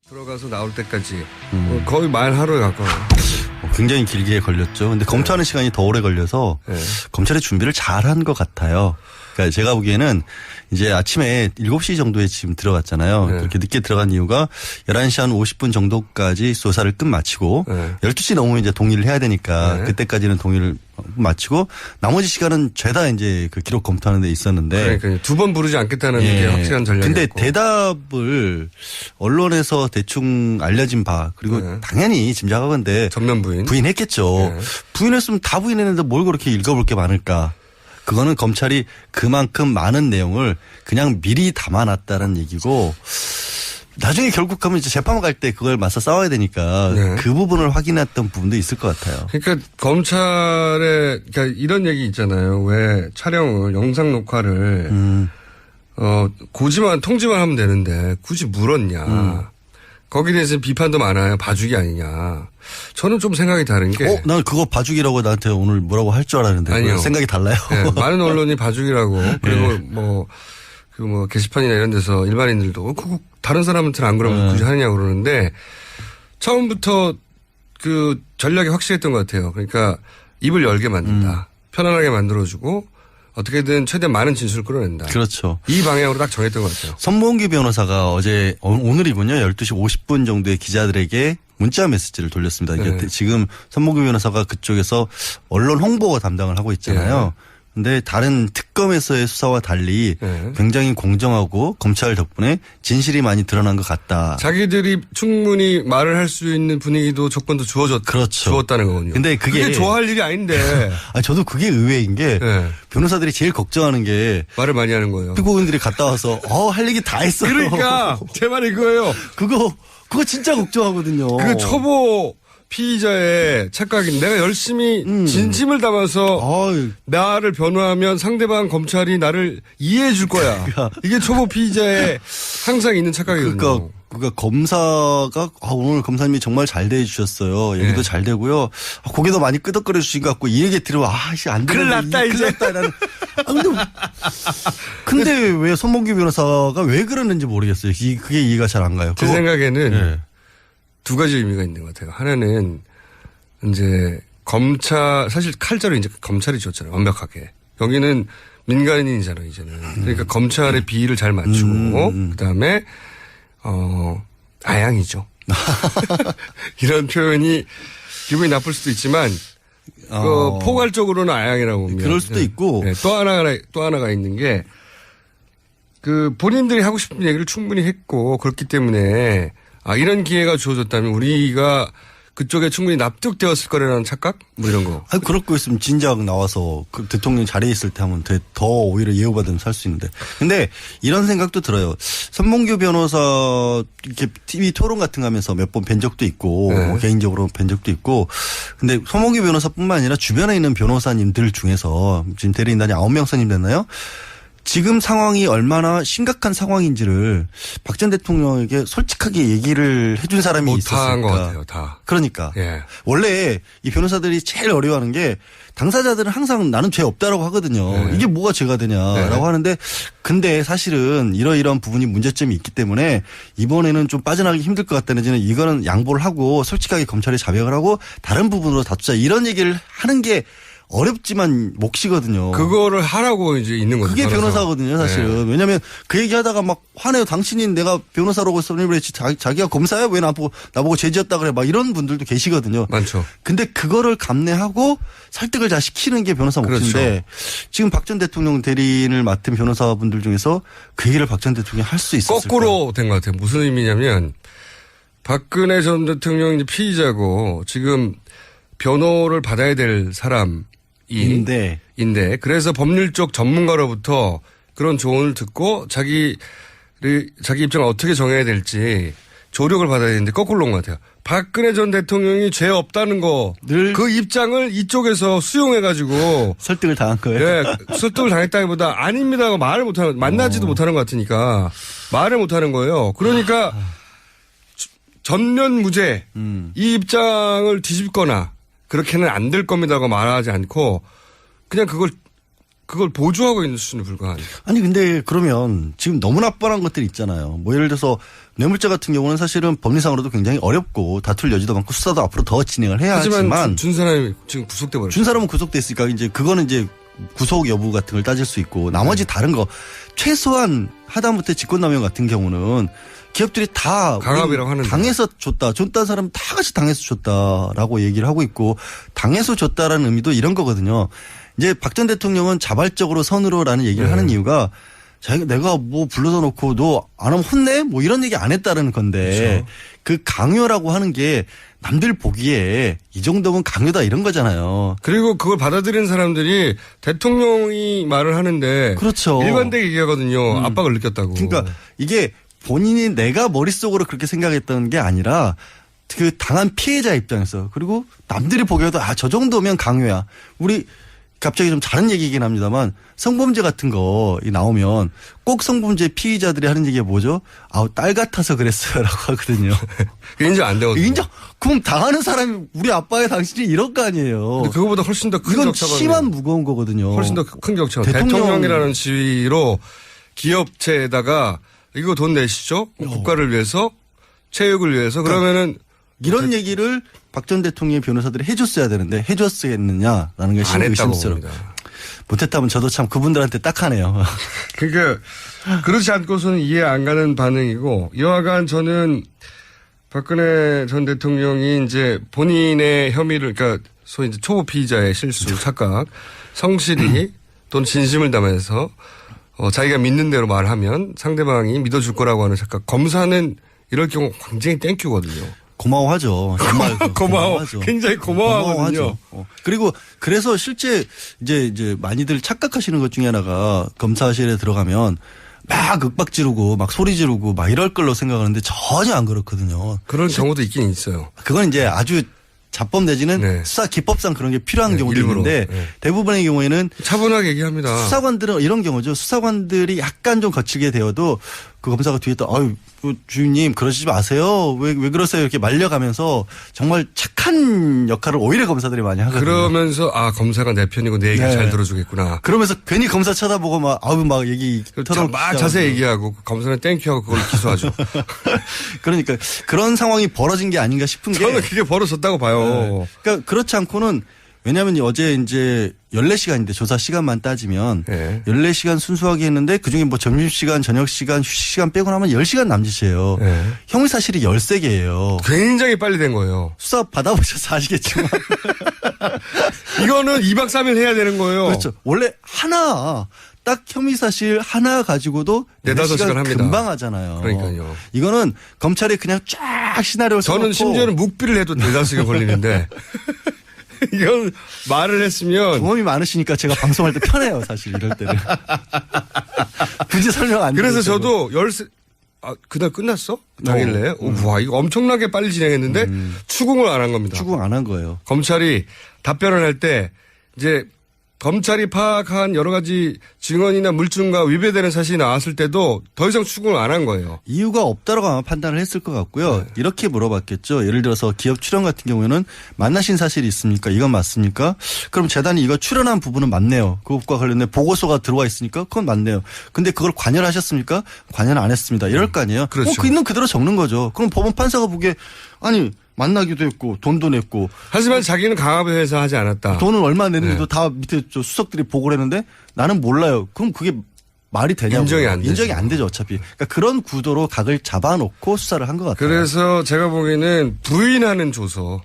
들어가서 나올 때까지 거의 말 하루에 가까워요. 굉장히 길게 걸렸죠. 근데 검토하는 시간이 더 오래 걸려서 검찰의 준비를 잘한 것 같아요. 그러니까 제가 보기에는 이제 아침에 7시 정도에 지금 들어갔잖아요. 그렇게 늦게 들어간 이유가 11시 한 50분 정도까지 조사를 끝마치고 12시 넘으면 이제 동의를 해야 되니까 그때까지는 동의를 마치고 나머지 시간은 죄다 이제 그 기록 검토하는 데 있었는데. 그러니까 두 번 부르지 않겠다는 게 확실한 전략이었고. 근데 대답을 언론에서 대충 알려진 바 그리고 당연히 짐작하건대 전면 부인했겠죠. 부인했으면 다 부인했는데 뭘 그렇게 읽어볼 게 많을까. 그거는 검찰이 그만큼 많은 내용을 그냥 미리 담아놨다는 얘기고 나중에 결국 가면 이제 재판 갈 때 그걸 맞서 싸워야 되니까 그 부분을 확인했던 부분도 있을 것 같아요. 그러니까 검찰에 그러니까 이런 얘기 있잖아요. 왜 촬영을 영상 녹화를 통지만 하면 되는데 굳이 물었냐. 거기에 대해서 비판도 많아요. 봐주기 아니냐. 저는 좀 생각이 다른 게. 난 그거 봐주기라고 나한테 오늘 뭐라고 할 줄 알았는데. 아니요. 생각이 달라요. 네, 많은 언론이 봐주기라고. 그리고 게시판이나 이런 데서 일반인들도 그거 다른 사람한테는 안 그러면 굳이 하느냐고 그러는데 처음부터 그 전략이 확실했던 것 같아요. 그러니까 입을 열게 만든다. 편안하게 만들어주고 어떻게든 최대한 많은 진술을 끌어낸다. 그렇죠. 이 방향으로 딱 정했던 것 같아요. 선봉기 변호사가 오늘이군요. 12시 50분 정도에 기자들에게 문자 메시지를 돌렸습니다. 이게 지금 선봉기 변호사가 그쪽에서 언론 홍보 담당을 하고 있잖아요. 근데 다른 특검에서의 수사와 달리 굉장히 공정하고 검찰 덕분에 진실이 많이 드러난 것 같다. 자기들이 충분히 말을 할 수 있는 분위기도 조건도 그렇죠. 주었다는 거군요. 근데 그게 좋아할 일이 아닌데. 저도 그게 의외인 게 변호사들이 제일 걱정하는 게 말을 많이 하는 거예요. 피고인들이 갔다 와서 할 얘기 다 했어요. 그러니까 제 말이 그거예요. 그거 진짜 걱정하거든요. 그 초보 피의자의 착각인 내가 열심히 진심을 담아서 나를 변호하면 상대방 검찰이 나를 이해해 줄 거야. 이게 초보 피의자의 항상 있는 착각이거든요. 그러니까 검사가 오늘 검사님이 정말 잘 대해주셨어요. 얘기도 잘 되고요. 고개도 많이 끄덕거려 주신 것 같고 이 얘기 들으면 안 되는데. 큰일 났다 이제. 근데 왜 손봉규 변호사가 왜 그러는지 모르겠어요. 그게 이해가 잘 안 가요. 제 생각에는 두 가지 의미가 있는 것 같아요. 하나는 이제 사실 칼자루 이제 검찰이 줬잖아요. 완벽하게. 여기는 민간인이잖아요, 이제는. 그러니까 검찰의 비위를 잘 맞추고 그다음에 아양이죠. 이런 표현이 기분이 나쁠 수도 있지만 포괄적으로는 아양이라고 보면 그럴 수도 있고 또 하나가 있는 게 그 본인들이 하고 싶은 얘기를 충분히 했고 그렇기 때문에 이런 기회가 주어졌다면 우리가 그쪽에 충분히 납득되었을 거라는 착각? 뭐 이런 거. 그렇고 있으면 진작 나와서 그 대통령 자리에 있을 때 하면 더 오히려 예우받으면 살 수 있는데. 근데 이런 생각도 들어요. 선봉규 변호사 이렇게 TV 토론 같은 거 하면서 몇 번 뵌 적도 있고 개인적으로 뵌 적도 있고. 근데 선봉규 변호사뿐만 아니라 주변에 있는 변호사님들 중에서 지금 대리인단이 9명 선임됐나요? 지금 상황이 얼마나 심각한 상황인지를 박 전 대통령에게 솔직하게 얘기를 해준 사람이 있었을까. 못한 것 같아요. 다. 그러니까. 원래 이 변호사들이 제일 어려워하는 게 당사자들은 항상 나는 죄 없다라고 하거든요. 이게 뭐가 죄가 되냐라고 하는데 근데 사실은 이러이러한 부분이 문제점이 있기 때문에 이번에는 좀 빠져나가기 힘들 것 같다는 저는 이거는 양보를 하고 솔직하게 검찰이 자백을 하고 다른 부분으로 다투자 이런 얘기를 하는 게 어렵지만 몫이거든요. 그거를 하라고 이제 있는 거죠. 그게 변호사거든요, 사실은. 왜냐하면 그 얘기하다가 막 화내요. 당신이 내가 변호사라고 선임을 했지 자기가 검사야 왜 나보고 죄지었다 그래. 막 이런 분들도 계시거든요. 많죠. 근데 그거를 감내하고 설득을 잘 시키는 게 변호사 몫인데 그렇죠. 지금 박 전 대통령 대리인을 맡은 변호사분들 중에서 그 얘기를 박 전 대통령이 할 수 있었을까? 거꾸로 된 것 같아요. 무슨 의미냐면 박근혜 전 대통령이 피의자고 지금 변호를 받아야 될 사람인데 그래서 법률 쪽 전문가로부터 그런 조언을 듣고 자기 입장을 어떻게 정해야 될지 조력을 받아야 되는데 거꾸로 온 것 같아요. 박근혜 전 대통령이 죄 없다는 거 그 입장을 이쪽에서 수용해가지고 설득을 당한 거예요. 네, 설득을 당했다기보다 아닙니다고 말을 못하는 만나지도 못하는 것 같으니까 말을 못하는 거예요. 그러니까 전면 무죄 이 입장을 뒤집거나 그렇게는 안 될 겁니다고 말하지 않고 그냥 그걸 그걸 보조하고 있는 수준에 불과한. 아니 근데 그러면 지금 너무나 뻔한 것들이 있잖아요. 뭐 예를 들어서 뇌물죄 같은 경우는 사실은 법리상으로도 굉장히 어렵고 다툴 여지도 많고 수사도 앞으로 더 진행을 해야 하지만 준 사람이 지금 구속돼 버렸죠. 준 사람은 구속됐으니까 이제 그거는 이제 구속 여부 같은 걸 따질 수 있고 나머지 다른 거 최소한 하다못해 직권남용 같은 경우는 기업들이 다 강압이라고 하는데 당해서 줬다. 줬다는 사람은 다 같이 당해서 줬다라고 얘기를 하고 있고 당해서 줬다라는 의미도 이런 거거든요. 이제 박 전 대통령은 자발적으로 선으로라는 얘기를 하는 이유가 자기가 내가 뭐 불러다 놓고 너 안 하면 혼내? 뭐 이런 얘기 안 했다는 건데 그렇죠. 그 강요라고 하는 게 남들 보기에 이 정도면 강요다 이런 거잖아요. 그리고 그걸 받아들이는 사람들이 대통령이 말을 하는데 그렇죠. 일관되게 얘기하거든요. 압박을 느꼈다고. 그러니까 이게 본인이 내가 머릿속으로 그렇게 생각했던 게 아니라 그 당한 피해자 입장에서 그리고 남들이 보기에도 아, 저 정도면 강요야. 우리 갑자기 좀 다른 얘기이긴 합니다만 성범죄 같은 거 나오면 꼭 성범죄 피의자들이 하는 얘기가 뭐죠? 아우 딸 같아서 그랬어요라고 하거든요. 인정 안 되거든요. 인정. 그럼 당하는 사람이 우리 아빠의 당신이 이럴 거 아니에요. 근데 그거보다 훨씬 더 큰 이건 격차가 심한 무거운 거거든요. 훨씬 더 큰 격차가 대통령이라는 지위로 기업체에다가 이거 돈 내시죠? 국가를 위해서 체육을 위해서 그러면은 이런 얘기를 박 전 대통령의 변호사들이 해줬어야 되는데 해줬겠느냐라는 게 안 했다고 의심스럽습니다. 봅니다. 못했다면 저도 참 그분들한테 딱하네요. 그러니까 그렇지 않고서는 이해 안 가는 반응이고 이와간 저는 박근혜 전 대통령이 이제 본인의 혐의를 그러니까 소위 이제 초보 피의자의 실수, 착각, 성실히 또는 진심을 담아서 자기가 믿는 대로 말하면 상대방이 믿어줄 거라고 하는 착각. 검사는 이럴 경우 굉장히 땡큐거든요. 고마워하죠. 정말 고마워하죠. 굉장히 고마워하거든요. 그리고 그래서 실제 이제 많이들 착각하시는 것 중에 하나가 검사실에 들어가면 막 윽박 지르고 막 소리 지르고 막 이럴 걸로 생각하는데 전혀 안 그렇거든요. 그런 경우도 있긴 있어요. 그건 이제 아주 자법 내지는 수사 기법상 그런 게 필요한 경우도 일부러. 있는데 대부분의 경우에는 차분하게 얘기합니다. 수사관들은 이런 경우죠. 수사관들이 약간 좀 거칠게 되어도 그 검사가 뒤에 또 아유 주임님 그러시지 마세요. 왜 그러세요? 이렇게 말려가면서 정말 착한 역할을 오히려 검사들이 많이 하거든요. 그러면서 아 검사가 내 편이고 내 얘기를 잘 들어주겠구나. 그러면서 괜히 검사 쳐다보고 막 아우 막 얘기 막 자세히 얘기하고 검사는 땡큐하고 그걸 기소하죠. 그러니까 그런 상황이 벌어진 게 아닌가 싶은 게 저는 그게 벌어졌다고 봐요. 네. 그러니까 그렇지 않고는 왜냐하면 어제 이제 14시간인데 조사 시간만 따지면 14시간 순수하게 했는데 그중에 뭐 점심시간, 저녁시간, 휴식시간 빼고 나면 10시간 남짓이에요. 형사실이 13개예요. 굉장히 빨리 된 거예요. 수사 받아보셔서 아시겠지만. 이거는 2박 3일 해야 되는 거예요. 그렇죠. 원래 하나 딱 혐의사실 하나 가지고도 4-5시간 합니다. 금방 하잖아요. 그러니까요. 이거는 검찰이 그냥 쫙 시나리오를 저는 심지어는 묵비를 해도 4-5시간 걸리는데 이건 말을 했으면 경험이 많으시니까 제가 방송할 때 편해요. 사실 이럴 때는. 굳이 설명 안 그래서 저도 그날 끝났어? 당일내? 와 이거 엄청나게 빨리 진행했는데 추궁을 안 한 겁니다. 추궁 안 한 거예요. 검찰이 답변을 할 때 이제 검찰이 파악한 여러 가지 증언이나 물증과 위배되는 사실이 나왔을 때도 더 이상 추궁을 안 한 거예요. 이유가 없다라고 아마 판단을 했을 것 같고요. 이렇게 물어봤겠죠. 예를 들어서 기업 출연 같은 경우에는 만나신 사실이 있습니까? 이건 맞습니까? 그럼 재단이 이거 출연한 부분은 맞네요. 그것과 관련된 보고서가 들어와 있으니까 그건 맞네요. 근데 그걸 관여하셨습니까? 관여는 안 했습니다. 이럴 거 아니에요. 그렇죠. 그 있는 그대로 적는 거죠. 그럼 법원 판사가 보기에 아니 만나기도 했고 돈도 냈고. 하지만 자기는 강압해서 하지 않았다. 돈을 얼마 냈는지도 다 밑에 수석들이 보고를 했는데 나는 몰라요. 그럼 그게 말이 되냐고. 인정이 안 되죠 어차피. 그러니까 그런 구도로 각을 잡아놓고 수사를 한 것 같아요. 그래서 제가 보기에는 부인하는 조서.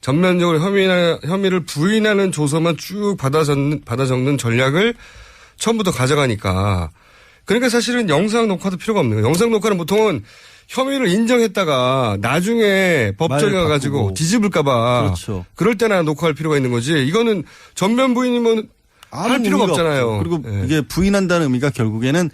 전면적으로 혐의를 부인하는 조서만 쭉 받아 적는 전략을 처음부터 가져가니까. 그러니까 사실은 영상 녹화도 필요가 없는 거예요. 영상 녹화는 보통은 혐의를 인정했다가 나중에 법정에 가가지고 뒤집을까봐. 그렇죠. 그럴 때나 녹화할 필요가 있는 거지. 이거는 전면 부인이면 할 필요가 없잖아요. 없죠. 그리고 이게 부인한다는 의미가 결국에는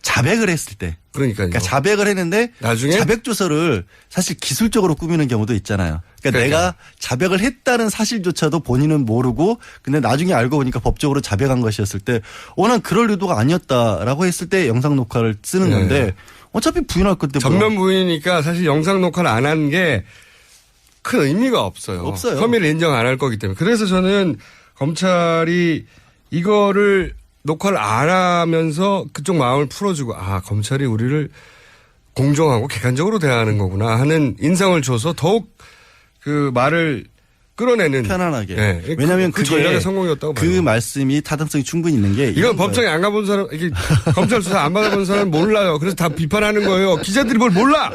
자백을 했을 때. 그러니까요. 그러니까 자백을 했는데 나중에 자백 조서를 사실 기술적으로 꾸미는 경우도 있잖아요. 그러니까 내가 자백을 했다는 사실조차도 본인은 모르고 근데 나중에 알고 보니까 법적으로 자백한 것이었을 때 난 그럴 의도가 아니었다라고 했을 때 영상 녹화를 쓰는 건데 어차피 부인할 건데 전면 부인이니까 사실 영상 녹화를 안 한 게 큰 의미가 없어요. 혐의를 인정 안 할 거기 때문에. 그래서 저는 검찰이 이거를 녹화를 안 하면서 그쪽 마음을 풀어주고 검찰이 우리를 공정하고 객관적으로 대하는 거구나 하는 인상을 줘서 더욱 그 말을 끌어내는 편안하게. 네. 왜냐하면 그 전략의 성공이었다고 봐요. 그 말씀이 타당성이 충분히 있는 게 이건 법정에 안 가본 사람, 이게 검찰 수사 안 받아본 사람은 몰라요. 그래서 다 비판하는 거예요. 기자들이 뭘 몰라.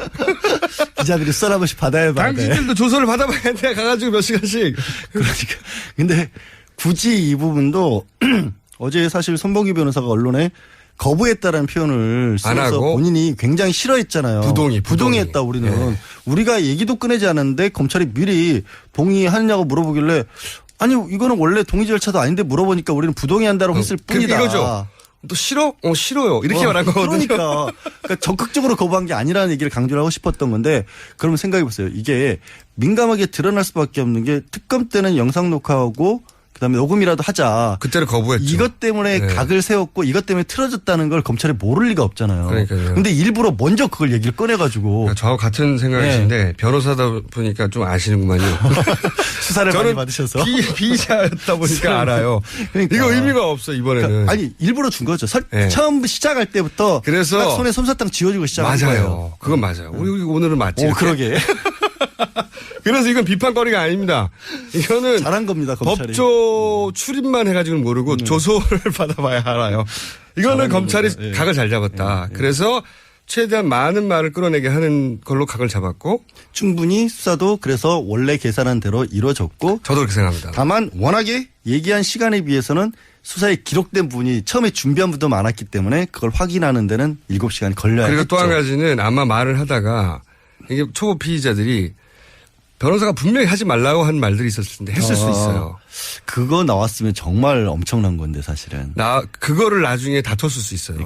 기자들이 썰 한 번씩 받아야 돼. 당신들도 조서를 받아봐야 돼. 가가지고 몇 시간씩. 그러니까. 근데 굳이 이 부분도 어제 사실 손봉규 변호사가 언론에 거부했다라는 표현을 써서 본인이 굉장히 싫어했잖아요. 부동의했다 우리는. 네. 우리가 얘기도 꺼내지 않았는데 검찰이 미리 동의하느냐고 물어보길래 아니 이거는 원래 동의 절차도 아닌데 물어보니까 우리는 부동의한다고 했을 뿐이다. 이거죠. 또 싫어? 싫어요. 이렇게 말한 거거든요. 그러니까 적극적으로 거부한 게 아니라는 얘기를 강조를 하고 싶었던 건데 그러면 생각해 보세요. 이게 민감하게 드러날 수밖에 없는 게 특검 때는 영상 녹화하고 그다음에 녹음이라도 하자. 그때를 거부했죠. 이것 때문에 각을 세웠고 이것 때문에 틀어졌다는 걸 검찰이 모를 리가 없잖아요. 그러니까요. 근데 일부러 먼저 그걸 얘기를 꺼내가지고. 그러니까 저하고 같은 생각이신데 변호사다 보니까 좀 아시는구만요. 수사를 많이 받으셔서. 피의자였다 보니까 알아요. 그러니까. 이거 의미가 없어 이번에는. 그러니까 아니 일부러 준 거죠. 처음 시작할 때부터 그래서 딱 손에 솜사탕 쥐어주고 시작한 거예요. 맞아요. 그건 맞아요. 우리 오늘은 맞지. 그러게. 그래서 이건 비판거리가 아닙니다. 이거는 잘한 겁니다. 검찰이. 법조 출입만 해가지고는 모르고 조소를 받아봐야 알아요. 이거는 검찰이 각을 잘 잡았다. 그래서 최대한 많은 말을 끌어내게 하는 걸로 각을 잡았고 충분히 수사도 그래서 원래 계산한 대로 이루어졌고 저도 그렇게 생각합니다. 다만 워낙에 얘기한 시간에 비해서는 수사에 기록된 부분이 처음에 준비한 부분도 많았기 때문에 그걸 확인하는 데는 7시간이 걸려야 그리고 했죠. 또 한 가지는 아마 말을 하다가 이게 초보 피의자들이 변호사가 분명히 하지 말라고 한 말들이 있었을 텐데 했을 수 있어요. 그거 나왔으면 정말 엄청난 건데 사실은. 그거를 나중에 다퉜을 수 있어요.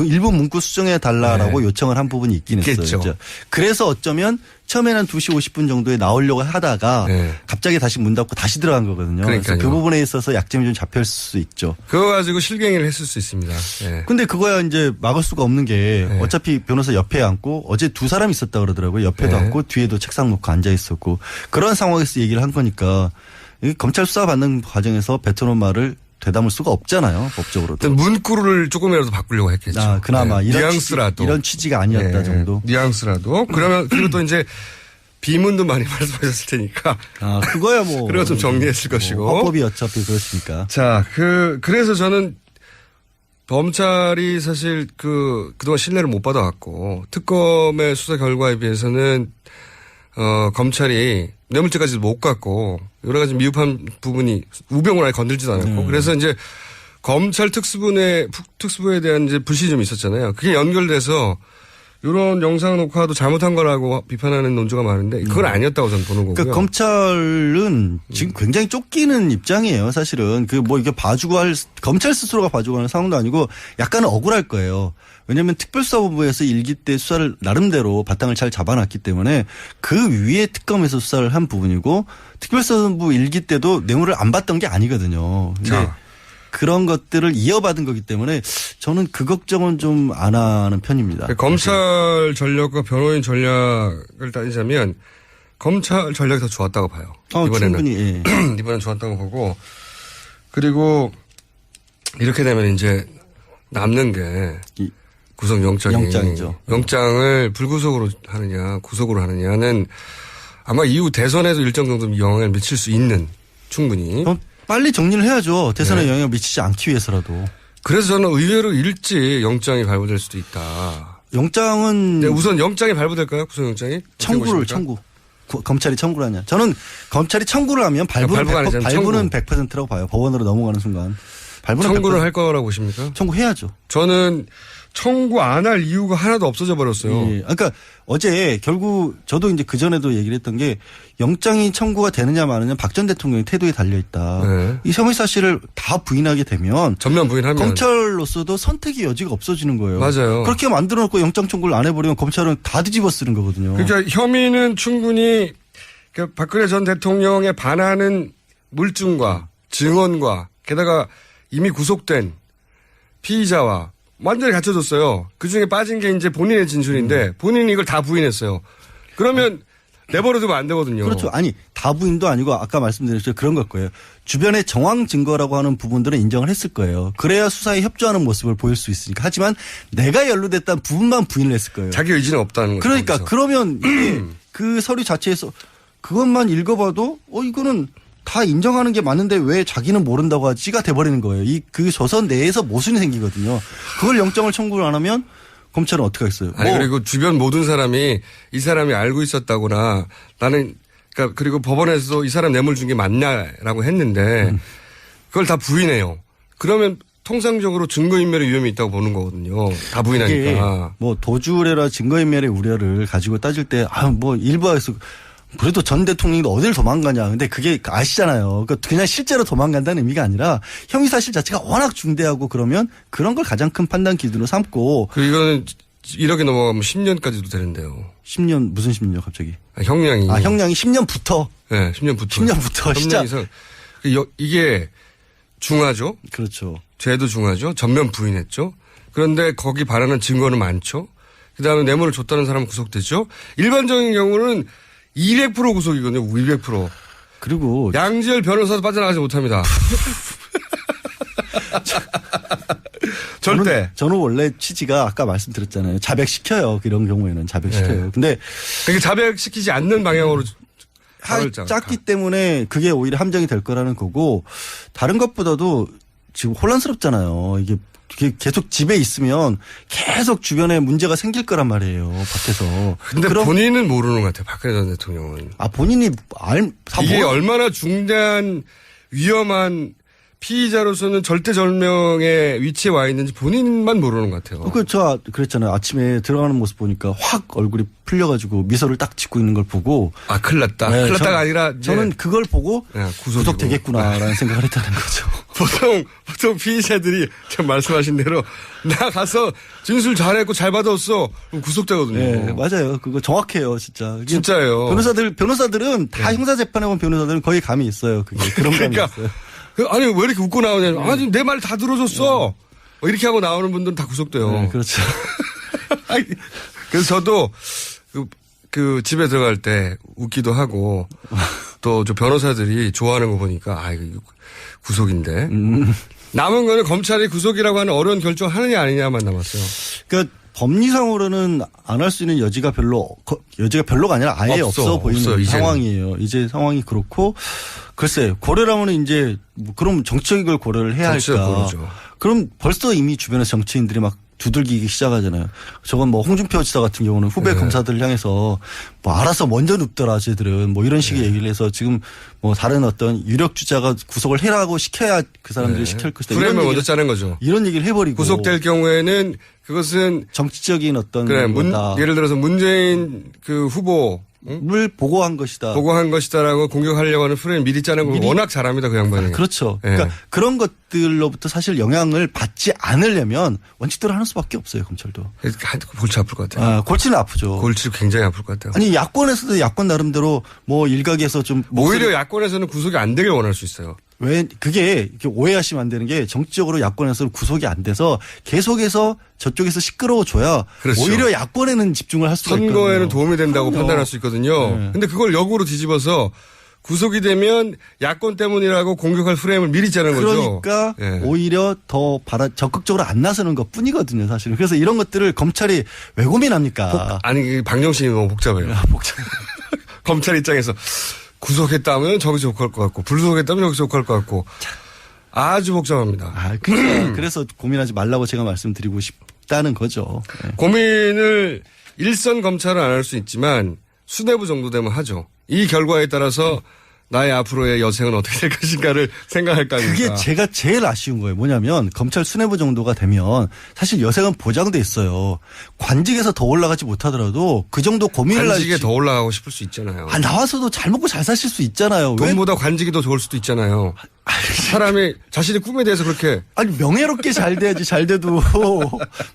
일부 문구 수정해 달라라고 요청을 한 부분이 있긴 했어요. 진짜. 그래서 어쩌면 처음에는 2시 50분 정도에 나오려고 하다가 갑자기 다시 문 닫고 다시 들어간 거거든요. 그래서 그 부분에 있어서 약점이 좀 잡혔을 수 있죠. 그거 가지고 실갱이를 했을 수 있습니다. 근데 그거야 이제 막을 수가 없는 게 어차피 변호사 옆에 앉고 어제 두 사람 있었다 그러더라고요. 옆에도 앉고 뒤에도 책상 놓고 앉아 있었고 그런 상황에서 얘기를 한 거니까 검찰 수사 받는 과정에서 뱉어놓은 말을 되담을 수가 없잖아요. 법적으로도. 문구를 조금이라도 바꾸려고 했겠죠. 그나마 뉘앙스라도. 이런 취지가 아니었다 정도. 뉘앙스라도. 그리고 또 이제 비문도 많이 말씀하셨을 테니까. 그거야 뭐. 그래서 좀 정리했을 것이고. 헌법이 어차피 그렇으니까. 자, 그래서 저는 검찰이 사실 그동안 신뢰를 못 받아왔고 특검의 수사 결과에 비해서는 검찰이 뇌물죄까지도 못 갔고 여러 가지 미흡한 부분이 우병우를 아예 건들지도 않았고 그래서 이제 검찰 특수부에 대한 이제 불신이 좀 있었잖아요. 그게 연결돼서 이런 영상 녹화도 잘못한 거라고 비판하는 논조가 많은데 그건 아니었다고 저는 보는 거고요. 그러니까 검찰은 지금 굉장히 쫓기는 입장이에요. 사실은 이게 봐주고 검찰 스스로가 봐주고 하는 상황도 아니고 약간은 억울할 거예요. 왜냐하면 특별수사본부에서 일기 때 수사를 나름대로 바탕을 잘 잡아놨기 때문에 그 위에 특검에서 수사를 한 부분이고 특별수사본부 일기 때도 뇌물을 안 받던 게 아니거든요. 근데 그런 것들을 이어받은 거기 때문에 저는 그 걱정은 좀 안 하는 편입니다. 검찰 전략과 변호인 전략을 따지자면 검찰 전략이 더 좋았다고 봐요. 이번에는. 충분히. 이번엔 좋았다고 보고 그리고 이렇게 되면 이제 남는 게 구속영장이죠. 영장을 불구속으로 하느냐 구속으로 하느냐는 아마 이후 대선에도 일정 정도 영향을 미칠 수 있는 충분히. 빨리 정리를 해야죠. 대선에 영향을 미치지 않기 위해서라도. 그래서 저는 의외로 일찍 영장이 발부될 수도 있다. 영장은. 우선 영장이 발부될까요? 구속영장이? 청구. 검찰이 청구를 하냐. 저는 검찰이 청구를 하면 발부는 100%라고 봐요. 법원으로 넘어가는 순간. 청구를 할 거라고 보십니까? 청구해야죠. 저는 청구 안 할 이유가 하나도 없어져 버렸어요. 그러니까 어제 결국 저도 이제 그전에도 얘기를 했던 게 영장이 청구가 되느냐 마느냐 박 전 대통령의 태도에 달려 있다. 이 혐의 사실을 다 부인하게 되면 전면 부인하면 검찰로서도 선택의 여지가 없어지는 거예요. 맞아요. 그렇게 만들어 놓고 영장 청구를 안 해버리면 검찰은 다 뒤집어 쓰는 거거든요. 그러니까 혐의는 충분히 박근혜 전 대통령에 반하는 물증과 증언과 게다가 이미 구속된 피의자와 완전히 갖춰졌어요. 그중에 빠진 게 이제 본인의 진술인데 본인이 이걸 다 부인했어요. 그러면 내버려두면 안 되거든요. 그렇죠. 아니 다 부인도 아니고 아까 말씀드렸죠. 그런 걸 거예요. 주변에 정황 증거라고 하는 부분들은 인정을 했을 거예요. 그래야 수사에 협조하는 모습을 보일 수 있으니까. 하지만 내가 연루됐다는 부분만 부인을 했을 거예요. 자기 의지는 없다는 거죠. 그러니까 거기서. 그러면 이게 그 서류 자체에서 그것만 읽어봐도 이거는 다 인정하는 게 맞는데 왜 자기는 모른다고 하지가 돼버리는 거예요. 그 조선 내에서 모순이 생기거든요. 그걸 영장을 청구를 안 하면 검찰은 어떻게 하겠어요? 아니 그리고 주변 모든 사람이 이 사람이 알고 있었다거나 나는 그러니까 그리고 법원에서도 이 사람 뇌물 준 게 맞냐라고 했는데 그걸 다 부인해요. 그러면 통상적으로 증거인멸의 위험이 있다고 보는 거거든요. 다 부인하니까. 뭐 도주의뢰라 증거인멸의 우려를 가지고 따질 때 뭐 일부에서 그래도 전 대통령도 어딜 도망가냐. 근데 그게 아시잖아요. 그냥 실제로 도망간다는 의미가 아니라 혐의 사실 자체가 워낙 중대하고 그러면 그런 걸 가장 큰 판단 기준으로 삼고. 이거는 1억이 넘어가면 10년까지도 되는데요. 10년 무슨 10년이요 갑자기? 형량이. 형량이 10년부터. 네, 10년부터. 10년부터 진짜. 이게 중하죠. 그렇죠. 죄도 중하죠. 전면 부인했죠. 그런데 거기 바라는 증거는 많죠. 그다음에 뇌물을 줬다는 사람은 구속됐죠. 일반적인 경우는 200% 구속이거든요. 200%. 그리고 양지열 변호사도 빠져나가지 못합니다. 절대. 저는 원래 취지가 아까 말씀드렸잖아요. 자백시켜요. 이런 경우에는 자백시켜요. 네. 근데 그게 자백시키지 않는 방향으로 작기 때문에 그게 오히려 함정이 될 거라는 거고 다른 것보다도 지금 혼란스럽잖아요. 이게 계속 집에 있으면 계속 주변에 문제가 생길 거란 말이에요. 밖에서. 근데 본인은 모르는 것 같아요. 박근혜 전 대통령은. 본인이 이게 얼마나 중대한 위험한 피의자로서는 절대절명의 위치에 와 있는지 본인만 모르는 것 같아요. 저 그랬잖아요. 아침에 들어가는 모습 보니까 확 얼굴이 풀려가지고 미소를 딱 짓고 있는 걸 보고. 큰일 났다. 네, 큰일 났다가 아니라. 저는 그걸 보고 구속되겠구나라는 생각을 했다는 거죠. 보통 피의자들이 참 말씀하신 대로 나 가서 진술 잘했고 잘 받았어. 그럼 구속되거든요. 네, 맞아요. 그거 정확해요. 진짜예요. 변호사들은 다 형사재판에 온 변호사들은 거의 감이 있어요. 그게 그런 감이 있어요. 아니 왜 이렇게 웃고 나오냐. 아니 내 말 다 들어줬어. 이렇게 하고 나오는 분들은 다 구속돼요. 네, 그렇죠. 그래서 저도 그 집에 들어갈 때 웃기도 하고 또 저 변호사들이 좋아하는 거 보니까 이거 구속인데 남은 거는 검찰이 구속이라고 하는 어려운 결정을 하느냐 아니냐만 남았어요. 그러니까 법리상으로는 안 할 수 있는 여지가 별로가 아니라 아예 없어 보이는 없어요, 상황이에요. 이제 상황이 그렇고 글쎄 고려라면 이제 그럼 정치적인 걸 고려를 해야 할까. 고려죠. 그럼 벌써 이미 주변에서 정치인들이 막 두들기기 시작하잖아요. 저건 뭐 홍준표 지사 같은 경우는 후배 검사들을 향해서 뭐 알아서 먼저 눕더라 쟤들은 뭐 이런 식의 얘기를 해서 지금 뭐 다른 어떤 유력 주자가 구속을 해라고 시켜야 그 사람들이 시킬 것이다. 프레임을 먼저 짜는 거죠. 이런 얘기를 해버리고 구속될 경우에는 그것은 정치적인 어떤 예를 들어서 문재인 그 후보 를 보고한 것이다. 보고한 것이다라고 공격하려고 하는 프레임 미리 짜는 걸 워낙 잘합니다. 그 양반이. 그렇죠. 그러니까 그런 것들로부터 사실 영향을 받지 않으려면 원칙대로 하는 수밖에 없어요. 검찰도. 골치 아플 것 같아요. 골치는 아프죠. 골치 굉장히 아플 것 같아요. 아니 야권에서도 야권 나름대로 뭐 일각에서 좀 오히려 야권에서는 구속이 안 되길 원할 수 있어요. 왜 그게 오해하시면 안 되는 게 정치적으로 야권에서는 구속이 안 돼서 계속해서 저쪽에서 시끄러워줘야 그렇죠. 오히려 야권에는 집중을 할 수가 있거든요. 선거에는 도움이 된다고 판단할 수 있거든요. 근데 그걸 역으로 뒤집어서 구속이 되면 야권 때문이라고 공격할 프레임을 미리 짜는 거죠. 그러니까 오히려 더 적극적으로 안 나서는 것 뿐이거든요. 사실은. 그래서 이런 것들을 검찰이 왜 고민합니까? 방정식이 너무 복잡해요. 검찰 입장에서 구속했다면 저기서 욕할 것 같고 불구속했다면 여기서 욕할 것 같고 아주 복잡합니다. 그래서 고민하지 말라고 제가 말씀드리고 싶다는 거죠. 고민을 일선 검찰은 안 할 수 있지만 수뇌부 정도 되면 하죠. 이 결과에 따라서 나의 앞으로의 여생은 어떻게 될 것인가를 생각할 거 아닙니까? 그게 제가 제일 아쉬운 거예요. 뭐냐면 검찰 수뇌부 정도가 되면 사실 여생은 보장돼 있어요. 관직에서 더 올라가지 못하더라도 그 정도 고민을 관직에 더 올라가고 싶을 수 있잖아요. 나와서도 잘 먹고 잘 사실 수 있잖아요. 돈보다 관직이 더 좋을 수도 있잖아요. 사람이 자신의 꿈에 대해서 그렇게. 명예롭게 잘 돼야지. 잘 돼도.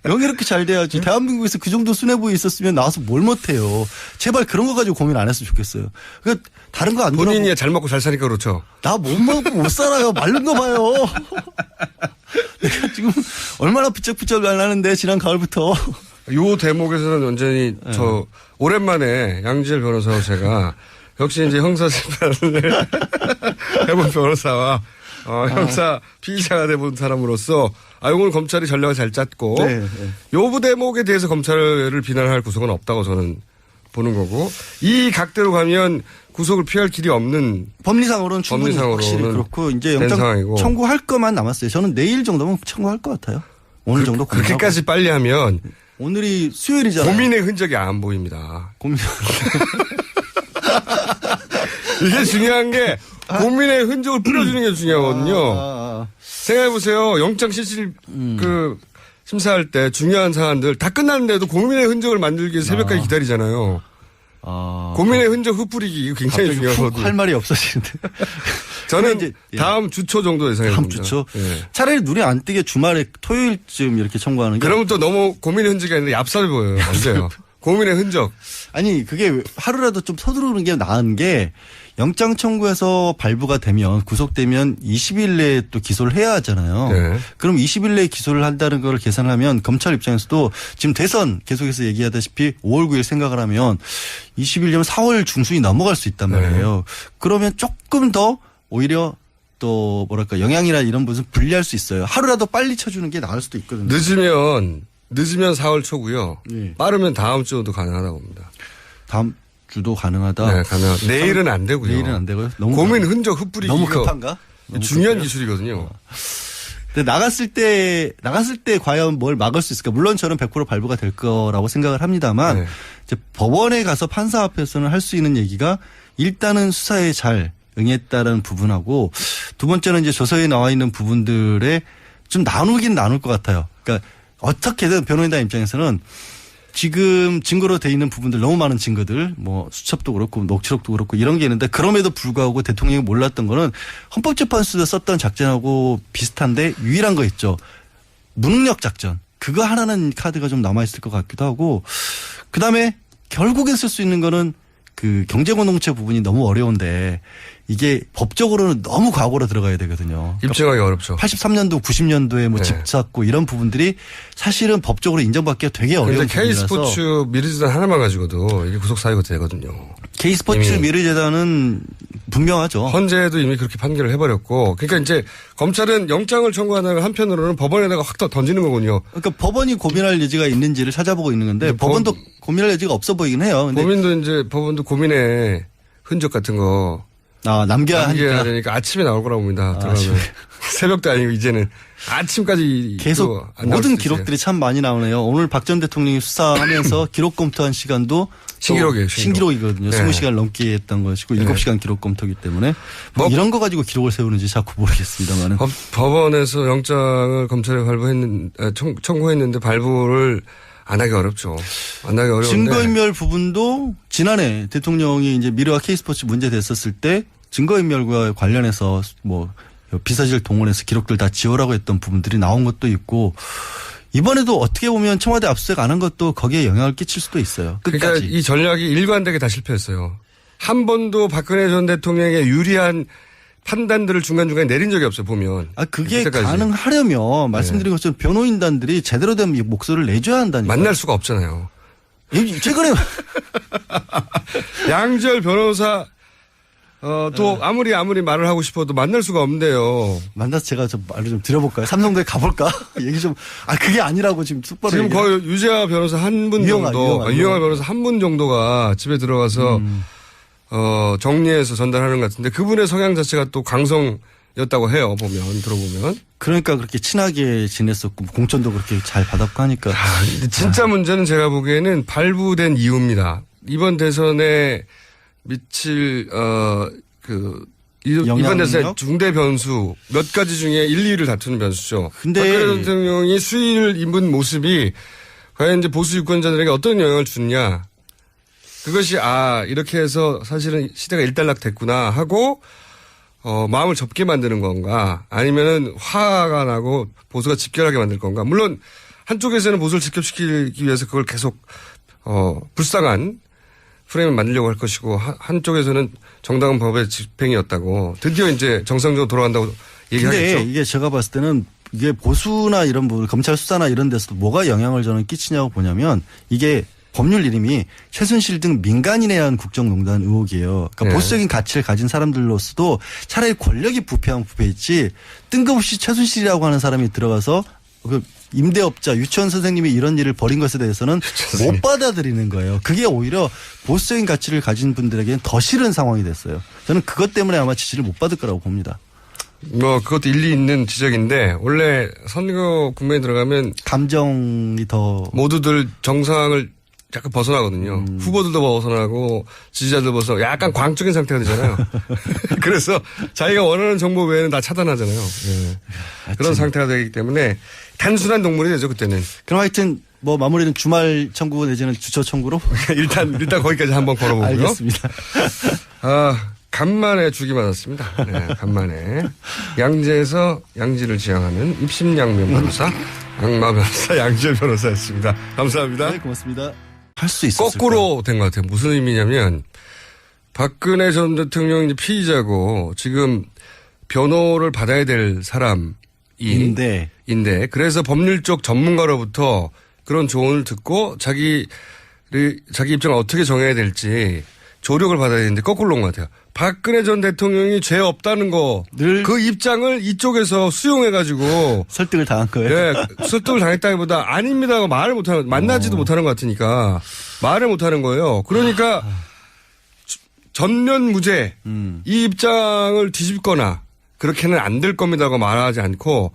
명예롭게 잘 돼야지. 대한민국에서 그 정도 수뇌부에 있었으면 나와서 뭘 못해요. 제발 그런 거 가지고 고민 안 했으면 좋겠어요. 그러니까 다른 거 안 들어가고. 본인이 잘 먹고 잘 사니까 그렇죠. 나 못 먹고 못 살아요. 마른 거 봐요. 내가 지금 얼마나 부쩍부쩍 말라는데 지난 가을부터. 요 대목에서는 완전히 저 오랜만에 양지열 변호사와 제가 역시 이제 형사 재판을 해본 변호사와 형사 피의자가 돼본 사람으로서 오늘 검찰이 전략을 잘 짰고 요 대목에 대해서 검찰을 비난할 구석은 없다고 저는 보는 거고 이 각대로 가면 구속을 피할 길이 없는 법리상으로는 충분히 확실히 그렇고 이제 영장 상황이고. 청구할 것만 남았어요. 저는 내일 정도면 청구할 것 같아요. 오늘 정도 그렇게까지 빨리 하면 오늘이 수요일이잖아요. 고민의 흔적이 안 보입니다. 고민. 이게 중요한 게 고민의 흔적을 뿌려주는 게 중요하거든요. 생각해보세요. 영장 실질 심사할 때 중요한 사안들 다 끝났는데도 고민의 흔적을 만들기 위해서 새벽까지 기다리잖아요. 고민의 흔적 흩뿌리기 이거 굉장히 중요하거든요. 할 말이 없어지는데. 저는 이제 다음 주초 정도 예상해봅니다. 다음 주초? 예. 차라리 눈에 안 띄게 주말에 토요일쯤 이렇게 청구하는 게. 그러면 또 너무 고민의 흔적이 아니라 얍삽해 보여요. 안 돼요. 고민의 흔적. 아니 그게 하루라도 좀 서두르는 게 나은 게 영장 청구해서 발부가 되면 구속되면 20일 내에 또 기소를 해야 하잖아요. 네. 그럼 20일 내에 기소를 한다는 걸 계산하면 검찰 입장에서도 지금 대선 계속해서 얘기하다시피 5월 9일 생각을 하면 20일이면 4월 중순이 넘어갈 수 있단 말이에요. 네. 그러면 조금 더 오히려 또 뭐랄까 영향이나 이런 부분 불리할 수 있어요. 하루라도 빨리 쳐주는 게 나을 수도 있거든요. 늦으면 4월 초고요. 네. 빠르면 다음 주도 가능하다고 봅니다. 다음 주도 가능하다. 네, 가능. 내일은 안 되고요. 내일은 안 되고요. 너무 고민 흔적 흩뿌리기. 너무 급한가? 너무 중요한 급해요? 기술이거든요. 근데 나갔을 때 과연 뭘 막을 수 있을까? 물론 저는 100% 발부가 될 거라고 생각을 합니다만 네. 이제 법원에 가서 판사 앞에서는 할 수 있는 얘기가 일단은 수사에 잘 응했다는 부분하고 두 번째는 이제 조서에 나와 있는 부분들에 좀 나누긴 나눌 것 같아요. 그러니까 어떻게든 변호인단 입장에서는 지금 증거로 돼 있는 부분들 너무 많은 증거들 뭐 수첩도 그렇고 녹취록도 그렇고 이런 게 있는데 그럼에도 불구하고 대통령이 몰랐던 거는 헌법재판소에서 썼던 작전하고 비슷한데 유일한 거 있죠. 무능력 작전. 그거 하나는 카드가 좀 남아있을 것 같기도 하고 그다음에 결국에 쓸 수 있는 거는 그 경제공동체 부분이 너무 어려운데 이게 법적으로는 너무 과거로 들어가야 되거든요. 입증하기 어렵죠. 83년도, 90년도에 뭐 네. 집 샀고 이런 부분들이 사실은 법적으로 인정받기가 되게 어려운 그런데 부분이라서 K스포츠 미르재단 하나만 가지고도 이게 구속 사유가 되거든요. K스포츠 이미. 미르재단은 분명하죠. 헌재도 이미 그렇게 판결을 해버렸고, 그러니까 이제 검찰은 영장을 청구하는 한편으로는 법원에다가 확 던지는 거군요. 그러니까 법원이 고민할 여지가 있는지를 찾아보고 있는 건데 법원도 고민할 여지가 없어 보이긴 해요. 근데 법원도 고민의 흔적 같은 거 남겨야 하니까 되니까 아침에 나올 거라고 봅니다. 들어가면. 새벽도 아니고 이제는 아침까지 계속 모든 기록들이 참 많이 나오네요. 오늘 박 전 대통령이 수사하면서 기록 검토한 시간도 신기록이에요. 신기록이거든요. 네. 20시간 넘게 했던 것이고 7시간 기록 검토기 때문에 뭐 이런 거 가지고 기록을 세우는지 자꾸 모르겠습니다만은. 법원에서 영장을 검찰에 청구했는데 발부를 안 하기 어렵죠. 안 하기 어려운데. 증거인멸 부분도 지난해 대통령이 이제 미르와 K스포츠 문제 됐었을 때 증거인멸과 관련해서 뭐 비서실 동원해서 기록들 다 지우라고 했던 부분들이 나온 것도 있고 이번에도 어떻게 보면 청와대 압수수색 안 한 것도 거기에 영향을 끼칠 수도 있어요. 끝까지. 그러니까 이 전략이 일관되게 다 실패했어요. 한 번도 박근혜 전 대통령에게 유리한 판단들을 중간중간에 내린 적이 없어요, 보면. 그게 그때까지. 가능하려면 말씀드린 것처럼 변호인단들이 제대로 된 목소리를 내줘야 한다니까요. 만날 수가 없잖아요. 최근에 양지열 변호사 또 아무리 말을 하고 싶어도 만날 수가 없는데요. 만나서 제가 좀 말을 좀 드려볼까요? 삼성도에 가볼까? 얘기 좀 그게 아니라고 지금 똑바로 지금 거의 유재하 변호사 한 분 정도, 유영하 변호사 한 분 정도가 집에 들어가서 정리해서 전달하는 것 같은데 그분의 성향 자체가 또 강성이었다고 해요. 들어보면. 그러니까 그렇게 친하게 지냈었고 공천도 그렇게 잘 받았고 하니까. 근데 진짜 문제는 제가 보기에는 발부된 이유입니다. 이번 대선에 미칠 이번 대선의 중대 변수 몇 가지 중에 1, 2위를 다투는 변수죠. 근데 박근혜 대통령이 수위를 입은 모습이 과연 이제 보수 유권자들에게 어떤 영향을 주느냐. 그것이 이렇게 해서 사실은 시대가 일단락 됐구나 하고 마음을 접게 만드는 건가 아니면은 화가 나고 보수가 집결하게 만들 건가. 물론 한쪽에서는 보수를 집결시키기 위해서 그걸 계속 불쌍한 프레임을 만들려고 할 것이고 한쪽에서는 정당한 법의 집행이었다고 드디어 이제 정상적으로 돌아간다고 얘기하겠죠. 근데 이게 제가 봤을 때는 이게 보수나 이런 부분 검찰 수사나 이런 데서도 뭐가 영향을 저는 끼치냐고 보냐면 이게 법률 이름이 최순실 등 민간인에 의한 국정농단 의혹이에요. 그러니까 보수적인 가치를 가진 사람들로서도 차라리 권력이 부패하면 부패했지 뜬금없이 최순실이라고 하는 사람이 들어가서 그 임대업자 유치원 선생님이 이런 일을 벌인 것에 대해서는 못 받아들이는 거예요. 그게 오히려 보수적인 가치를 가진 분들에게는 더 싫은 상황이 됐어요. 저는 그것 때문에 아마 지지를 못 받을 거라고 봅니다. 뭐 그것도 일리 있는 지적인데 원래 선거 국면에 들어가면 감정이 더 모두들 정상을 약간 벗어나거든요. 후보들도 벗어나고 지지자들 벗어나고 약간 광적인 상태가 되잖아요. 그래서 자기가 원하는 정보 외에는 다 차단하잖아요. 네. 그런 상태가 되기 때문에 단순한 동물이 되죠 그때는. 그럼 하여튼 뭐 마무리는 주말 청구 내지는 주초 청구로 일단 거기까지 한번 걸어보고요. 알겠습니다. 간만에 죽이 맞았습니다. 네, 간만에 양재에서 양지를 지향하는 입심양면 변호사 악마 변호사 양재 변호사였습니다. 감사합니다. 네, 고맙습니다. 할 수 있었을까? 거꾸로 된 것 같아요. 무슨 의미냐면 박근혜 전 대통령이 피의자고 지금 변호를 받아야 될 사람인데 그래서 법률적 전문가로부터 그런 조언을 듣고 자기 입장을 어떻게 정해야 될지 조력을 받아야 되는데 거꾸로 온 것 같아요. 박근혜 전 대통령이 죄 없다는 거 그 입장을 이쪽에서 수용해가지고 설득을 당한 거예요. 네, 설득을 당했다기보다 아닙니다고 말을 못하는 만나지도 못하는 것 같으니까 말을 못하는 거예요. 그러니까 전면 무죄 이 입장을 뒤집거나 그렇게는 안 될 겁니다고 말하지 않고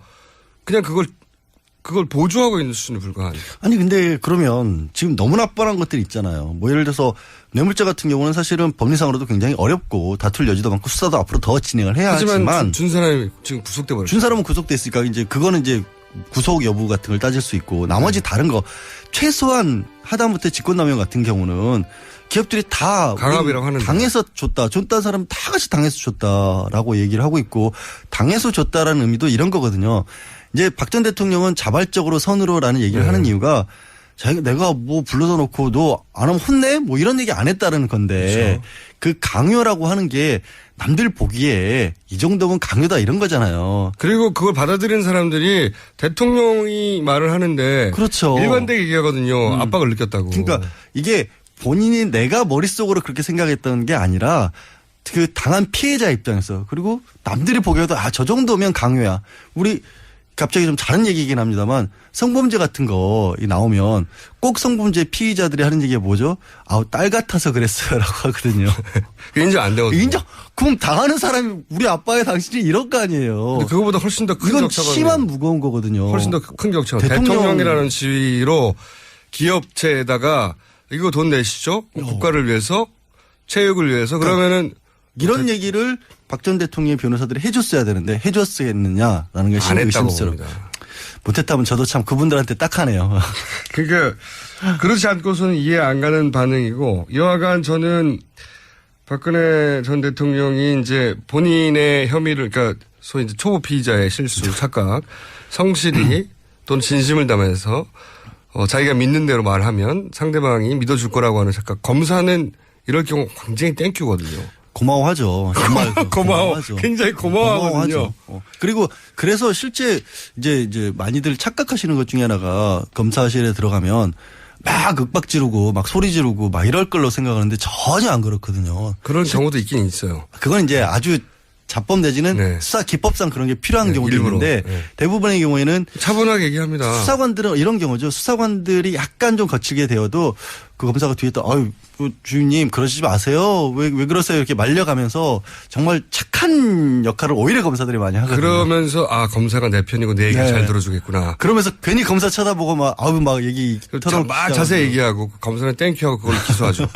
그냥 그걸 보조하고 있는 수준에 불과한. 아니 근데 그러면 지금 너무나 뻔한 것들이 있잖아요. 뭐 예를 들어서 뇌물죄 같은 경우는 사실은 법리상으로도 굉장히 어렵고 다툴 여지도 많고 수사도 앞으로 더 진행을 해야 하지만 준 사람이 지금 구속돼 버렸어요. 준 사람은 구속됐으니까 이제 그거는 이제 구속 여부 같은 걸 따질 수 있고 나머지 다른 거 최소한 하다못해 직권남용 같은 경우는 기업들이 다 강압이라고 하는데 당해서 줬다는 사람은 다 같이 당해서 줬다라고 얘기를 하고 있고 당해서 줬다라는 의미도 이런 거거든요. 이제 박 전 대통령은 자발적으로 선으로라는 얘기를 하는 이유가 내가 뭐 불러다 놓고 너 안 하면 혼내? 뭐 이런 얘기 안 했다는 건데 그렇죠. 그 강요라고 하는 게 남들 보기에 이 정도면 강요다 이런 거잖아요. 그리고 그걸 받아들이는 사람들이 대통령이 말을 하는데 그렇죠. 일관되게 얘기하거든요. 압박을 느꼈다고. 그러니까 이게 본인이 내가 머릿속으로 그렇게 생각했던 게 아니라 그 당한 피해자 입장에서 그리고 남들이 보기에도 저 정도면 강요야. 우리 갑자기 좀 다른 얘기이긴 합니다만 성범죄 같은 거 나오면 꼭 성범죄 피의자들이 하는 얘기가 뭐죠? 딸 같아서 그랬어요라고 하거든요. 인정 안 되거든요. 인정? 그럼 당하는 사람이 우리 아빠의 당신이 이럴 거 아니에요. 근데 그거보다 훨씬 더 큰 이건 격차가. 심한 무거운 거거든요. 훨씬 더 큰 격차가. 대통령이라는 지위로 기업체에다가 이거 돈 내시죠? 국가를 위해서 체육을 위해서 그러면은 이런 얘기를 박 전 대통령의 변호사들이 해줬어야 되는데 해줬겠느냐라는 게 심각스럽습니다. 못했다면 저도 참 그분들한테 딱하네요. 그러니까 그렇지 않고서는 이해 안 가는 반응이고 여하간 저는 박근혜 전 대통령이 이제 본인의 혐의를 그러니까 소위 이제 초보 피의자의 실수, 착각, 성실히 또는 진심을 담아서 자기가 믿는 대로 말하면 상대방이 믿어줄 거라고 하는 착각. 검사는 이럴 경우 굉장히 땡큐거든요. 고마워하죠. 정말 고마워하죠. 굉장히 고마워하거든요. 그리고 그래서 실제 이제 많이들 착각하시는 것 중에 하나가 검사실에 들어가면 막 윽박 지르고 막 소리 지르고 막 이럴 걸로 생각하는데 전혀 안 그렇거든요. 그런 경우도 있긴 있어요. 그건 이제 아주 자법 내지는 수사 기법상 그런 게 필요한 경우도 일부러. 있는데 대부분의 경우에는 차분하게 얘기합니다. 수사관들은 이런 경우죠. 수사관들이 약간 좀 거칠게 되어도 그 검사가 뒤에 또 주임님 그러시지 마세요. 왜 그러세요? 이렇게 말려가면서 정말 착한 역할을 오히려 검사들이 많이 하거든요. 그러면서 검사가 내 편이고 내 얘기를 잘 들어주겠구나. 그러면서 괜히 검사 쳐다보고 막 얘기 막 자세히 얘기하고 검사는 땡큐하고 그걸 기소하죠.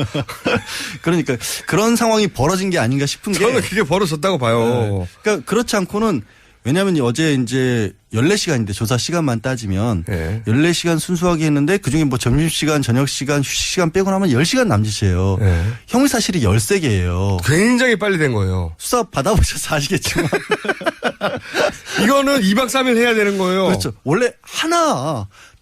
그러니까 그런 상황이 벌어진 게 아닌가 싶은 게 저는 그게 벌어졌다고 봐요. 그러니까 그렇지 않고는 왜냐하면 어제 이제 14시간인데 조사 시간만 따지면 14시간 순수하게 했는데 그중에 뭐 점심시간, 저녁시간, 휴식시간 빼고 나면 10시간 남짓이에요. 형사실이 13개예요. 굉장히 빨리 된 거예요. 수사 받아보셔서 아시겠지만. 이거는 2박 3일 해야 되는 거예요. 그렇죠. 원래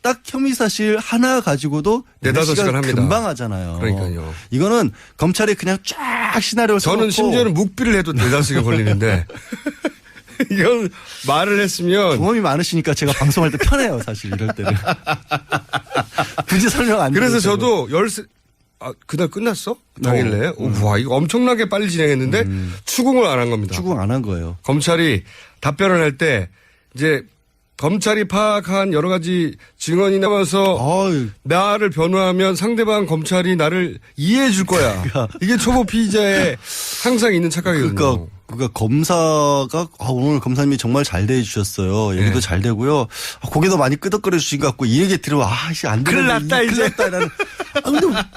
딱 혐의사실 하나 가지고도 4-5시간 합니다. 금방 하잖아요. 그러니까요. 이거는 검찰이 그냥 쫙 시나리오를 저는 심지어는 묵비를 해도 4-5시간 걸리는데 이건 말을 했으면. 경험이 많으시니까 제가 방송할 때 편해요, 사실 이럴 때는. 굳이 설명 안 그래서 저도 그날 끝났어? 당일에? 와, 이거 엄청나게 빨리 진행했는데 추궁을 안 한 겁니다. 추궁 안 한 거예요. 검찰이 답변을 할 때 이제 검찰이 파악한 여러 가지 증언이 나와서 나를 변호하면 상대방 검찰이 나를 이해해 줄 거야. 이게 초보 피의자의 항상 있는 착각이거든요. 그러니까 검사가 오늘 검사님이 정말 잘 대해주셨어요. 얘기도 잘 되고요. 고개도 많이 끄덕거려 주신 것 같고 이 얘기 들으면 안 되는데. 큰일 났다 이제. 큰일 났다.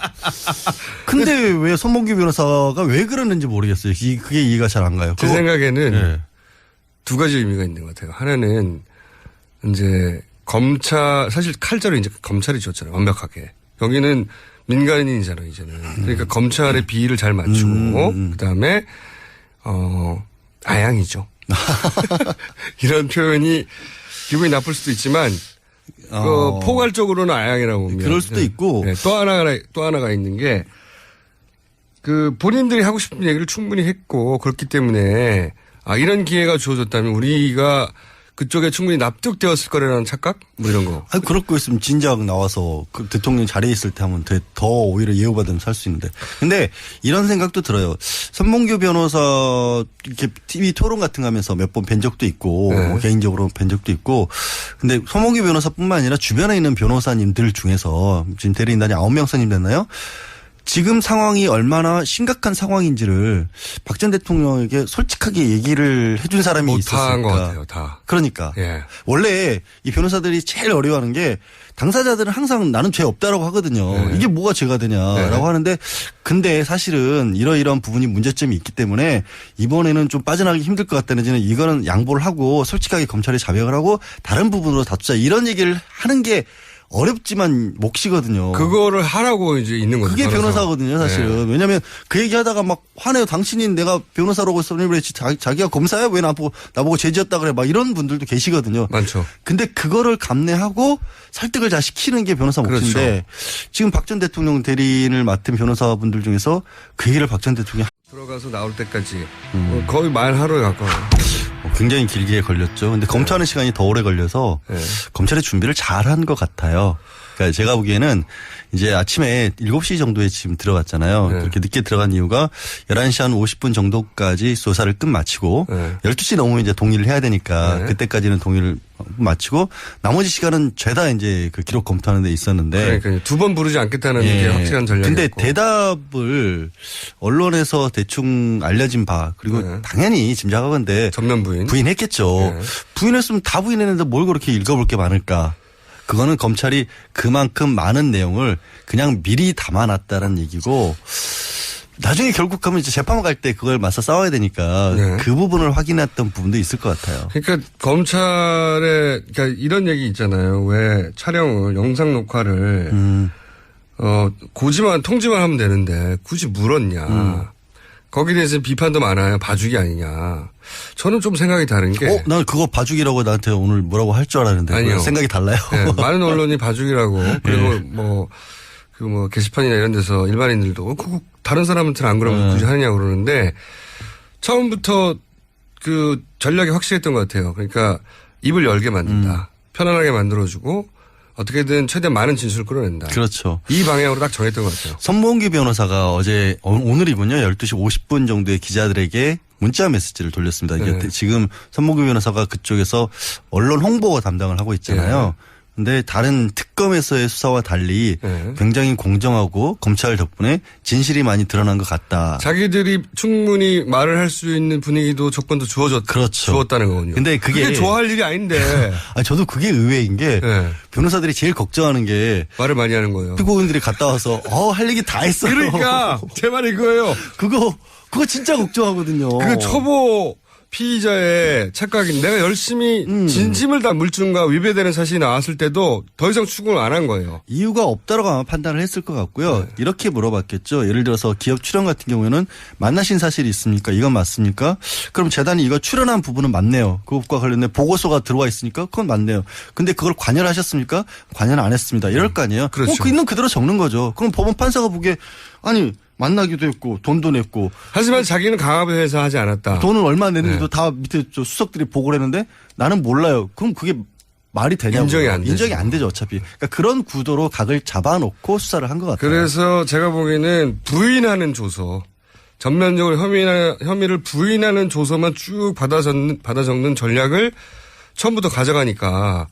근데 왜 손범규 변호사가 왜 그러는지 모르겠어요. 그게 이해가 잘 안 가요. 제 생각에는 두 가지 의미가 있는 것 같아요. 하나는 이제 사실 칼자루 이제 검찰이 줬잖아요. 완벽하게. 여기는 민간인이잖아요, 이제는. 그러니까 검찰의 비위를 잘 맞추고, 그 다음에, 아양이죠. 이런 표현이 기분이 나쁠 수도 있지만, 포괄적으로는 아양이라고 보면. 그럴 수도 있고. 네, 또 하나가 있는 게, 본인들이 하고 싶은 얘기를 충분히 했고, 그렇기 때문에, 이런 기회가 주어졌다면 우리가 그쪽에 충분히 납득되었을 거라는 착각? 뭐 이런 거. 그럴 거 있으면 진작 나와서 그 대통령 자리에 있을 때 하면 더 오히려 예우받으면 살 수 있는데. 근데 이런 생각도 들어요. 손범규 변호사 이렇게 TV 토론 같은 거 하면서 몇 번 뵌 적도 있고 개인적으로 뵌 적도 있고. 근데 손범규 변호사뿐만 아니라 주변에 있는 변호사님들 중에서 지금 대리인단이 9명 선임됐나요? 지금 상황이 얼마나 심각한 상황인지를 박 전 대통령에게 솔직하게 얘기를 해준 사람이 있었을까. 다 한 것 같아요. 다. 그러니까. 원래 이 변호사들이 제일 어려워하는 게 당사자들은 항상 나는 죄 없다라고 하거든요. 이게 뭐가 죄가 되냐라고 하는데 근데 사실은 이러이러한 부분이 문제점이 있기 때문에 이번에는 좀 빠져나가기 힘들 것 같다는 데는 이거는 양보를 하고 솔직하게 검찰이 자백을 하고 다른 부분으로 다투자 이런 얘기를 하는 게 어렵지만 몫이거든요. 그거를 하라고 이제 있는 거죠. 그게 변호사거든요, 사실은. 왜냐하면 그 얘기하다가 막 화내요. 당신이 내가 변호사라고 선임을 했지 자기가 검사야 왜 나보고 죄지었다 그래 막 이런 분들도 계시거든요. 많죠. 근데 그거를 감내하고 설득을 잘 시키는 게 변호사 몫인데 그렇죠. 지금 박 전 대통령 대리인을 맡은 변호사분들 중에서 그 얘기를 박 전 대통령이 들어가서 나올 때까지 거의 말 하루에 가까워요. 굉장히 길게 걸렸죠. 근데 검토하는 시간이 더 오래 걸려서 검찰의 준비를 잘한 것 같아요. 그러니까 제가 보기에는 이제 아침에 7시 정도에 지금 들어갔잖아요. 그렇게 늦게 들어간 이유가 11시 한 50분 정도까지 조사를 끝마치고 12시 넘으면 이제 동의를 해야 되니까 그때까지는 동의를 마치고 나머지 시간은 죄다 이제 그 기록 검토하는 데 있었는데. 그러니까 두 번 부르지 않겠다는 게 확실한 전략이었고. 근데 대답을 언론에서 대충 알려진 바 그리고 당연히 짐작하건대 전면 부인했겠죠. 부인했으면 다 부인했는데 뭘 그렇게 읽어볼 게 많을까. 그거는 검찰이 그만큼 많은 내용을 그냥 미리 담아놨다는 얘기고 나중에 결국 가면 이제 재판을 갈 때 그걸 맞서 싸워야 되니까 그 부분을 확인했던 부분도 있을 것 같아요. 그러니까 검찰에 그러니까 이런 얘기 있잖아요. 왜 촬영을 영상 녹화를 통지만 하면 되는데 굳이 물었냐. 거기에 대해서 비판도 많아요. 봐주기 아니냐. 저는 좀 생각이 다른 게. 난 그거 봐주기라고 나한테 오늘 뭐라고 할 줄 알았는데. 아니요. 생각이 달라요. 네, 많은 언론이 봐주기라고. 그리고 게시판이나 이런 데서 일반인들도 다른 사람한테는 안 그러면 굳이 하느냐고 그러는데 처음부터 그 전략이 확실했던 것 같아요. 그러니까 입을 열게 만든다. 편안하게 만들어주고 어떻게든 최대한 많은 진술을 끌어낸다. 그렇죠. 이 방향으로 딱 정했던 것 같아요. 손범규 변호사가 오늘이군요. 12시 50분 정도에 기자들에게 문자 메시지를 돌렸습니다. 이게 지금 손범규 변호사가 그쪽에서 언론 홍보 담당을 하고 있잖아요. 근데 다른 특검에서의 수사와 달리 굉장히 공정하고 검찰 덕분에 진실이 많이 드러난 것 같다. 자기들이 충분히 말을 할 수 있는 분위기도 조건도 주었다는 거군요. 근데 그게 좋아할 일이 아닌데. 저도 그게 의외인 게 변호사들이 제일 걱정하는 게 말을 많이 하는 거예요. 피고인들이 갔다 와서 할 얘기 다 했어요. 그러니까 제 말이 그거예요. 그거 진짜 걱정하거든요. 그 초보 피의자의 착각인 내가 열심히 진심을 다 물증과 위배되는 사실이 나왔을 때도 더 이상 추궁을 안 한 거예요. 이유가 없다라고 아마 판단을 했을 것 같고요. 이렇게 물어봤겠죠. 예를 들어서 기업 출연 같은 경우에는 만나신 사실이 있습니까? 이건 맞습니까? 그럼 재단이 이거 출연한 부분은 맞네요. 그것과 관련된 보고서가 들어와 있으니까 그건 맞네요. 근데 그걸 관여하셨습니까? 관여는 안 했습니다. 이럴 거 아니에요. 그렇죠. 있는 그대로 적는 거죠. 그럼 법원 판사가 보기에 아니 만나기도 했고 돈도 냈고. 하지만 자기는 강압해서 하지 않았다. 돈을 얼마 냈는지도 다 밑에 수석들이 보고를 했는데 나는 몰라요. 그럼 그게 말이 되냐고. 인정이 안 되죠 어차피. 그러니까 그런 구도로 각을 잡아놓고 수사를 한 것 같아요. 그래서 제가 보기에는 부인하는 조서. 전면적으로 혐의를 부인하는 조서만 쭉 받아 적는 전략을 처음부터 가져가니까.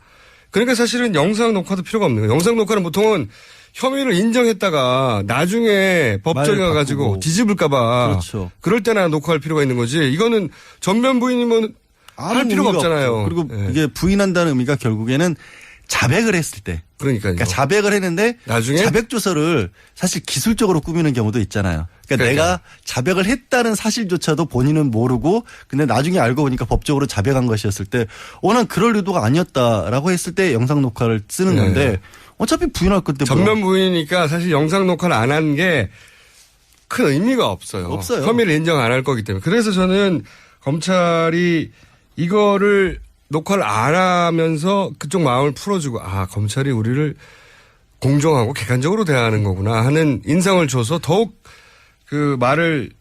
그러니까 사실은 영상 녹화도 필요가 없는 거예요. 영상 녹화는 보통은 혐의를 인정했다가 나중에 법정에 가가지고 뒤집을까봐. 그렇죠. 그럴 때나 녹화할 필요가 있는 거지. 이거는 전면 부인이면 할 필요가 없잖아요. 없죠. 그리고 이게 부인한다는 의미가 결국에는 자백을 했을 때. 그러니까요. 그러니까 자백을 했는데 나중에 자백 조서를 사실 기술적으로 꾸미는 경우도 있잖아요. 그러니까 내가 자백을 했다는 사실조차도 본인은 모르고 근데 나중에 알고 보니까 법적으로 자백한 것이었을 때 난 그럴 의도가 아니었다라고 했을 때 영상 녹화를 쓰는 건데 어차피 부인할 건데 전면 부인이니까 사실 영상 녹화를 안 한 게 큰 의미가 없어요. 혐의를 인정 안 할 거기 때문에. 그래서 저는 검찰이 이거를 녹화를 안 하면서 그쪽 마음을 풀어주고 검찰이 우리를 공정하고 객관적으로 대하는 거구나 하는 인상을 줘서 더욱 그 말을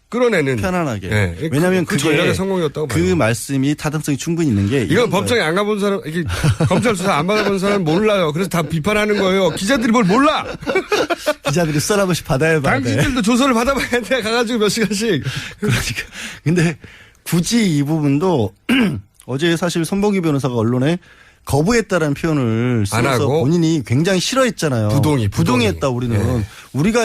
끌어내는 편안하게. 네. 왜냐하면 그 전략의 성공이었다고 봐요. 그 말씀이 타당성이 충분히 있는 게 이건 법정에 안 가본 사람, 이게 검찰 수사 안 받아본 사람은 몰라요. 그래서 다 비판하는 거예요. 기자들이 뭘 몰라. 기자들이 수사 한 번씩 받아야 돼. 당신들도 조서를 받아봐야 돼. 가가지고 몇 시간씩. 그러니까 근데 굳이 이 부분도 어제 사실 손봉규 변호사가 언론에 거부했다라는 표현을 써서 본인이 굉장히 싫어했잖아요. 부동의 했다 우리는. 우리가